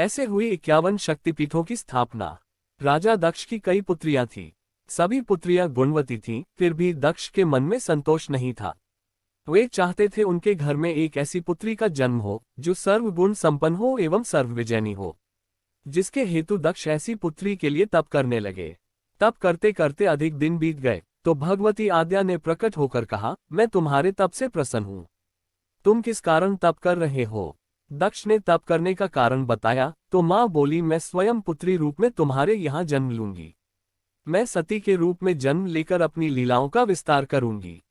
ऐसे हुई 51 शक्तिपीठों की स्थापना। राजा दक्ष की कई पुत्रियां थीं। सभी पुत्रियां गुणवती थीं, फिर भी दक्ष के मन में संतोष नहीं था। वे चाहते थे उनके घर में एक ऐसी पुत्री का जन्म हो जो सर्वगुण संपन्न हो एवं सर्वविजयनी हो, जिसके हेतु दक्ष ऐसी पुत्री के लिए तप करने लगे। तप करते करते अधिक दिन बीत गए तो भगवती आद्या ने प्रकट होकर कहा, मैं तुम्हारे तप से प्रसन्न हूँ। तुम किस कारण तप कर रहे हो? दक्ष ने तप करने का कारण बताया तो माँ बोली, मैं स्वयं पुत्री रूप में तुम्हारे यहाँ जन्म लूंगी। मैं सती के रूप में जन्म लेकर अपनी लीलाओं का विस्तार करूंगी।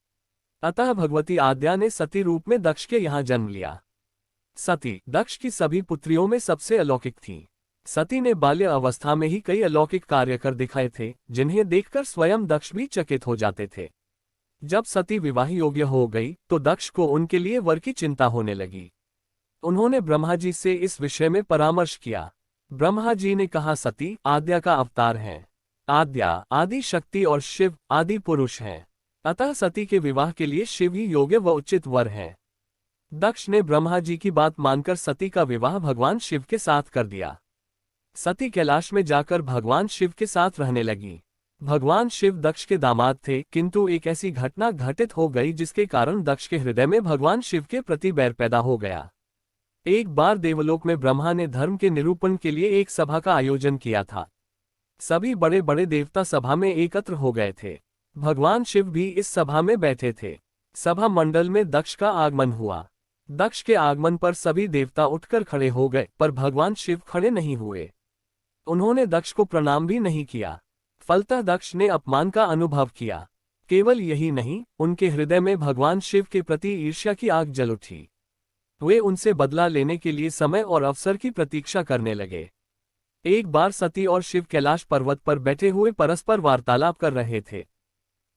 अतः भगवती आद्या ने सती रूप में दक्ष के यहाँ जन्म लिया। सती दक्ष की सभी पुत्रियों में सबसे अलौकिक थी। सती ने बाल्य अवस्था में ही कई अलौकिक कार्य कर दिखाए थे, जिन्हें देखकर स्वयं दक्ष भी चकित हो जाते थे। जब सती विवाह योग्य हो गई तो दक्ष को उनके लिए वर की चिंता होने लगी। उन्होंने ब्रह्मा जी से इस विषय में परामर्श किया। ब्रह्मा जी ने कहा, सती आद्या का अवतार है। आद्या आदि शक्ति और शिव आदि पुरुष हैं। अतः सती के विवाह के लिए शिव ही योग्य व उचित वर है। दक्ष ने ब्रह्मा जी की बात मानकर सती का विवाह भगवान शिव के साथ कर दिया। सती कैलाश में जाकर भगवान शिव के साथ रहने लगी। भगवान शिव दक्ष के दामाद थे, किंतु एक ऐसी घटना घटित हो गई जिसके कारण दक्ष के हृदय में भगवान शिव के प्रति बैर पैदा हो गया। एक बार देवलोक में ब्रह्मा ने धर्म के निरूपण के लिए एक सभा का आयोजन किया था। सभी बड़े बड़े देवता सभा में एकत्र हो गए थे। भगवान शिव भी इस सभा में बैठे थे। सभा मंडल में दक्ष का आगमन हुआ। दक्ष के आगमन पर सभी देवता उठकर खड़े हो गए, पर भगवान शिव खड़े नहीं हुए। उन्होंने दक्ष को प्रणाम भी नहीं किया। फलतः दक्ष ने अपमान का अनुभव किया। केवल यही नहीं, उनके हृदय में भगवान शिव के प्रति ईर्ष्या की आग जल उठी। वे उनसे बदला लेने के लिए समय और अवसर की प्रतीक्षा करने लगे। एक बार सती और शिव कैलाश पर्वत पर बैठे हुए परस्पर वार्तालाप कर रहे थे।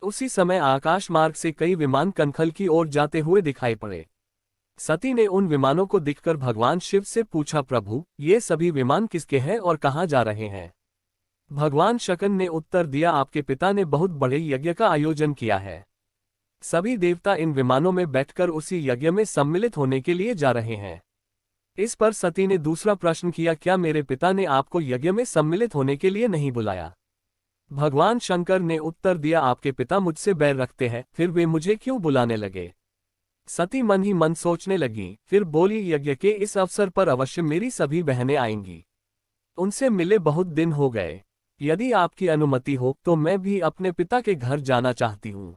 उसी समय आकाश मार्ग से कई विमान कनखल की ओर जाते हुए दिखाई पड़े। सती ने उन विमानों को दिखकर भगवान शिव से पूछा, प्रभु ये सभी विमान किसके हैं और कहाँ जा रहे हैं? भगवान शकन ने उत्तर दिया, आपके पिता ने बहुत बड़े यज्ञ का आयोजन किया है। सभी देवता इन विमानों में बैठकर उसी यज्ञ में सम्मिलित होने के लिए जा रहे हैं। इस पर सती ने दूसरा प्रश्न किया, क्या मेरे पिता ने आपको यज्ञ में सम्मिलित होने के लिए नहीं बुलाया? भगवान शंकर ने उत्तर दिया, आपके पिता मुझसे बैर रखते हैं, फिर वे मुझे क्यों बुलाने लगे? सती मन ही मन सोचने लगी, फिर बोली, यज्ञ के इस अवसर पर अवश्य मेरी सभी बहनें आएंगी। उनसे मिले बहुत दिन हो गए। यदि आपकी अनुमति हो तो मैं भी अपने पिता के घर जाना चाहती हूँ।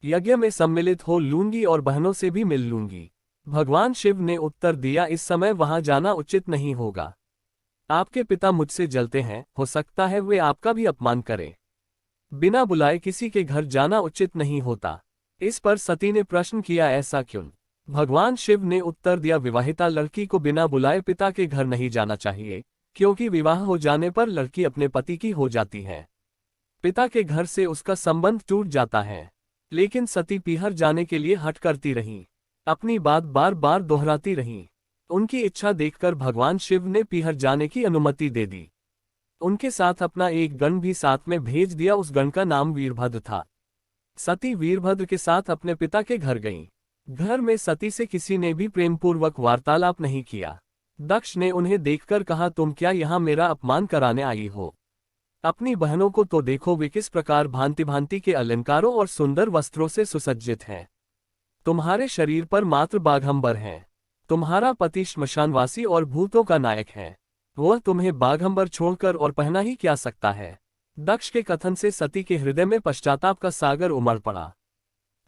यज्ञ में सम्मिलित हो लूंगी और बहनों से भी मिल लूंगी। भगवान शिव ने उत्तर दिया, इस समय वहां जाना उचित नहीं होगा। आपके पिता मुझसे जलते हैं, हो सकता है वे आपका भी अपमान करें। बिना बुलाए किसी के घर जाना उचित नहीं होता। इस पर सती ने प्रश्न किया, ऐसा क्यों? भगवान शिव ने उत्तर दिया, विवाहिता लड़की को बिना बुलाए पिता के घर नहीं जाना चाहिए, क्योंकि विवाह हो जाने पर लड़की अपने पति की हो जाती है। पिता के घर से उसका संबंध टूट जाता है। लेकिन सती पीहर जाने के लिए हट करती रही, अपनी बात बार बार दोहराती रही। उनकी इच्छा देखकर भगवान शिव ने पीहर जाने की अनुमति दे दी। उनके साथ अपना एक गण भी साथ में भेज दिया। उस गण का नाम वीरभद्र था। सती वीरभद्र के साथ अपने पिता के घर गईं। घर में सती से किसी ने भी प्रेमपूर्वक वार्तालाप नहीं किया। दक्ष ने उन्हें देखकर कहा, तुम क्या यहाँ मेरा अपमान कराने आई हो? अपनी बहनों को तो देखो, वे किस प्रकार भांति भांति के अलंकारों और सुंदर वस्त्रों से सुसज्जित हैं। तुम्हारे शरीर पर मात्र बाघंबर हैं। तुम्हारा पति श्मशानवासी और भूतों का नायक है। वह तुम्हें बाघंबर छोड़कर और पहना ही क्या सकता है? दक्ष के कथन से सती के हृदय में पश्चाताप का सागर उमड़ पड़ा।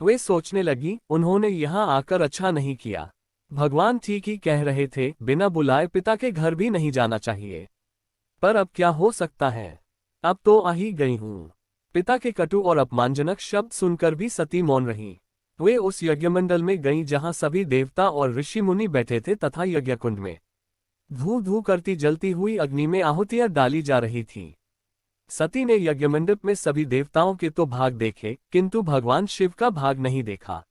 वे सोचने लगी, उन्होंने यहाँ आकर अच्छा नहीं किया। भगवान ठीक ही कह रहे थे, बिना बुलाए पिता के घर भी नहीं जाना चाहिए। पर अब क्या हो सकता है? अब तो आ ही गई हूँ। पिता के कटु और अपमानजनक शब्द सुनकर भी सती मौन रही। वे उस यज्ञमंडल में गईं जहाँ सभी देवता और ऋषि मुनि बैठे थे तथा यज्ञकुंड में धू धू करती जलती हुई अग्नि में आहुतियां डाली जा रही थीं। सती ने यज्ञमंडप में सभी देवताओं के तो भाग देखे, किंतु भगवान शिव का भाग नहीं देखा।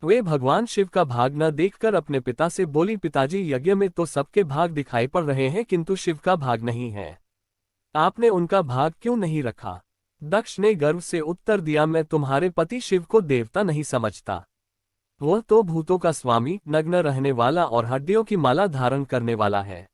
वे भगवान शिव का भाग न देखकर अपने पिता से बोली, पिताजी यज्ञ में तो सबके भाग दिखाई पड़ रहे हैं, किंतु शिव का भाग नहीं है। आपने उनका भाग क्यों नहीं रखा? दक्ष ने गर्व से उत्तर दिया, मैं तुम्हारे पति शिव को देवता नहीं समझता। वह तो भूतों का स्वामी, नग्न रहने वाला और हड्डियों की माला धारण करने वाला है।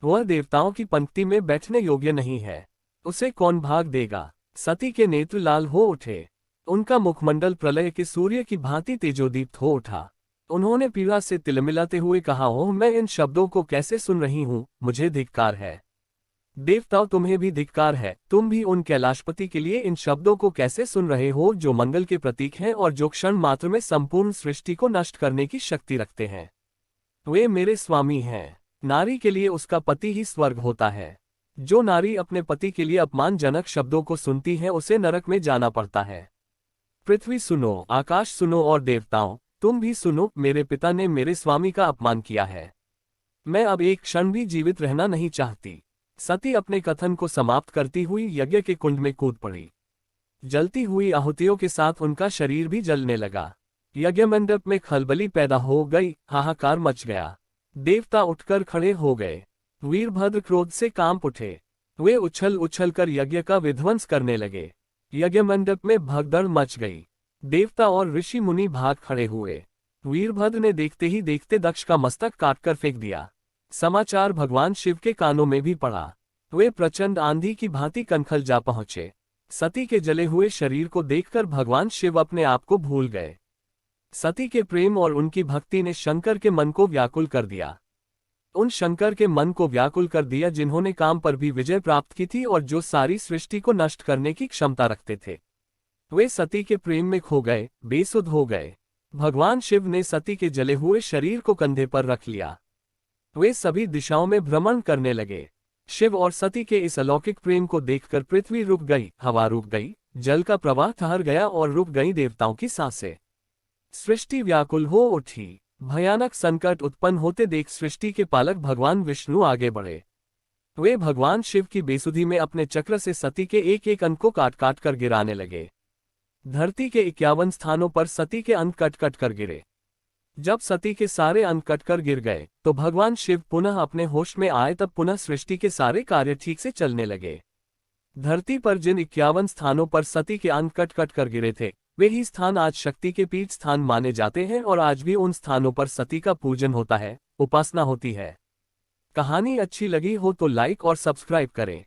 वह देवताओं की पंक्ति में बैठने योग्य नहीं है। उसे कौन भाग देगा? सती के नेत्र लाल हो उठे। उनका मुखमंडल प्रलय के सूर्य की भांति तेजोदीप्त हो उठा। उन्होंने पीड़ा से तिलमिलाते हुए कहा, ओह, मैं इन शब्दों को कैसे सुन रही हूँ, मुझे धिक्कार है। देवताओं, तुम्हें भी धिक्कार है। तुम भी उन कैलाशपति के लिए इन शब्दों को कैसे सुन रहे हो, जो मंगल के प्रतीक हैं और जो क्षण मात्र में संपूर्ण सृष्टि को नष्ट करने की शक्ति रखते हैं। वे मेरे स्वामी हैं। नारी के लिए उसका पति ही स्वर्ग होता है। जो नारी अपने पति के लिए अपमानजनक शब्दों को सुनती है, उसे नरक में जाना पड़ता है। पृथ्वी सुनो, आकाश सुनो और देवताओं, तुम भी सुनो, मेरे पिता ने मेरे स्वामी का अपमान किया है। मैं अब एक क्षण भी जीवित रहना नहीं चाहती। सती अपने कथन को समाप्त करती हुई यज्ञ के कुंड में कूद पड़ी। जलती हुई आहुतियों के साथ उनका शरीर भी जलने लगा। यज्ञ मंडप में खलबली पैदा हो गई, हाहाकार मच गया। देवता उठकर खड़े हो गए। वीरभद्र क्रोध से कांप उठे। वे उछल उछल कर यज्ञ का विध्वंस करने लगे। यज्ञ मंडप में भगदड़ मच गई। देवता और ऋषि मुनि भाग खड़े हुए। वीरभद्र ने देखते ही देखते दक्ष का मस्तक काटकर फेंक दिया। समाचार भगवान शिव के कानों में भी पड़ा। वे प्रचंड आंधी की भांति कनखल जा पहुंचे। सती के जले हुए शरीर को देखकर भगवान शिव अपने आप को भूल गए। सती के प्रेम और उनकी भक्ति ने शंकर के मन को व्याकुल कर दिया। उन शंकर के मन को व्याकुल कर दिया जिन्होंने काम पर भी विजय प्राप्त की थी और जो सारी सृष्टि को नष्ट करने की क्षमता रखते थे। वे सती के प्रेम में खो गए, बेसुध हो गए। भगवान शिव ने सती के जले हुए शरीर को कंधे पर रख लिया। वे सभी दिशाओं में भ्रमण करने लगे। शिव और सती के इस अलौकिक प्रेम को देखकर पृथ्वी रुक गई, हवा रुक गई, जल का प्रवाह ठहर गया और रुक गई देवताओं की सांसें। सृष्टि व्याकुल हो उठी। भयानक संकट उत्पन्न होते देख सृष्टि के पालक भगवान विष्णु आगे बढ़े। वे भगवान शिव की बेसुधी में अपने चक्र से सती के एक एक अंग को काट काट कर गिराने लगे। धरती के 51 स्थानों पर सती के अंग कट कट कर गिरे। जब सती के सारे अंग कटकर गिर गए तो भगवान शिव पुनः अपने होश में आए। तब पुनः सृष्टि के सारे कार्य ठीक से चलने लगे। धरती पर जिन 51 स्थानों पर सती के अंग कट कट कर गिरे थे, वे ही स्थान आज शक्ति के पीठ स्थान माने जाते हैं और आज भी उन स्थानों पर सती का पूजन होता है, उपासना होती है। कहानी अच्छी लगी हो तो लाइक और सब्सक्राइब करें।